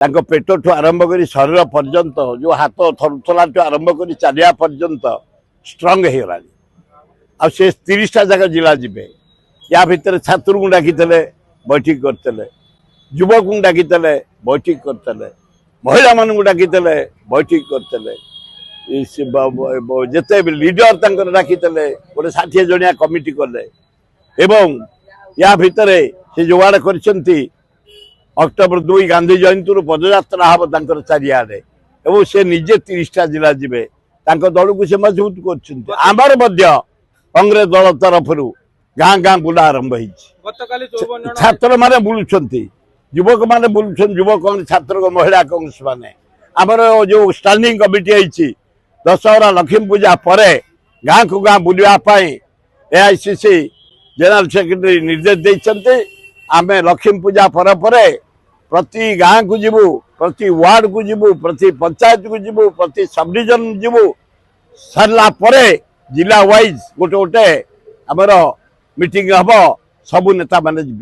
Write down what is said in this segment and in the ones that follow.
पेट आरंभ कर शरीर पर्यंत जो हाथ थरुला आरंभ कर चलिया पर्यंत स्ट्रंग हो गला आ से 30टा जगह जिला जीवे या भितर छात्र को डाकी बैठक करते युवक को डाकी बैठक करते महिला मान को डाकी बैठक करते जिते लीडर डाकी गोटे 60 जनिया कमिटी कले एवं या भितर से जोगाड़ कर अक्टोबर 2 गांधी जयंती पदयात्रा हम चारिआडे एवं से निजे 30टा जिला जीवे दल को से मजबूत कर कांग्रेस दल तरफ गाँ गाँ बुला आरंभ हो छात्र माने बुलुंट युवक माने बुलुंट युवक छात्र महिला कांग्रेस माने आमर जो स्टैंडिंग कमिटी है दशहरा लक्ष्मी पूजा पर गाँ को गाँ बुलावाई एआईसीसी जनरल सेक्रेटरी निर्देश देते आम लक्ष्मी पूजा पर प्रति गाँ को जीवु प्रति वार्ड को जीवु प्रति पंचायत को जीवु प्रति सब डिविजन जीवु सरला परे जिला वाइज गोटे गोटे आमर मीटिंग हम सबू नेता माने जी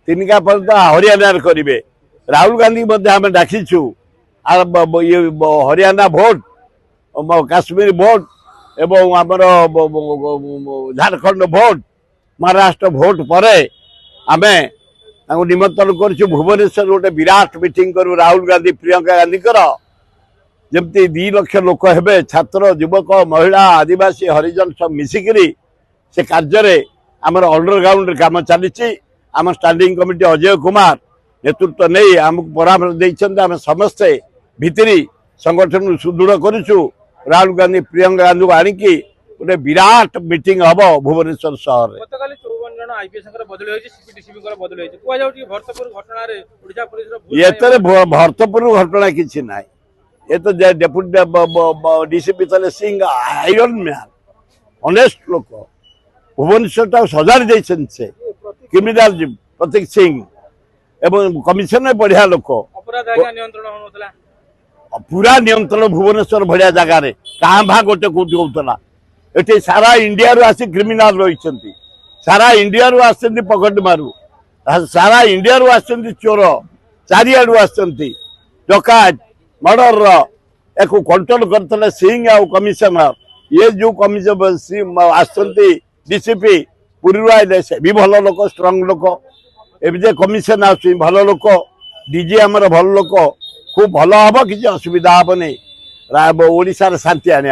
तीन पर्यटन हरियाणा करेंगे राहुल गांधी आम डाकीचु हरियाणा भोट काश्मीर भोट एवं आमर झारखंड भोट महाराष्ट्र भोट पर आम निमंत्रण कर भुवनेश्वर गोटे विराट मीटिंग करूँ राहुल गांधी प्रियंका गांधी जमती 2 लाख लोक हे छात्र युवक महिला आदिवासी हरिजन सब मिसिकी से कार्य आमर अंडरग्राउंड काम चली आम स्टैंडिंग कमिटी अजय कुमार नेतृत्व नहीं आमको परामर्श देते आम समस्ते भितरी संगठन सुदृढ़ करुचु राहुल गांधी प्रियंका गांधी को आणिकी गोटे विराट मीटिंग हम भुवनेश्वर सहर ये भरतपुर घटना किसी ना ये तो डेप्यूटी डीसीपी थे सिंह आयरन मैन ऑनेस्ट लोक भुवनेश्वर सजाड़ी देते से क्रिमिनाल प्रतीक सिंह एवं कमिशनर बढ़िया लोक पूरा नियंत्रण भुवनेश्वर भाया जगार क्या भा गोटे कौटी होता ये सारा इंडिया रू आसी क्रिमिनाल रही सारा इंडिया रू आस पकेट मारू सारा इंडिया रू आस चोर चारिआडू आस डकायत मर्डर एक कंट्रोल करते सिंह आ कमिशनर ये जो कमिशनर आसती डीसीपी पूरी आए से भी भल लोक स्ट्रंग लोक ए कमिशन आस भल लोक डीजी आमर भल लोक खूब भल हम किसी असुविधा हेनी ओडिशार शांति आने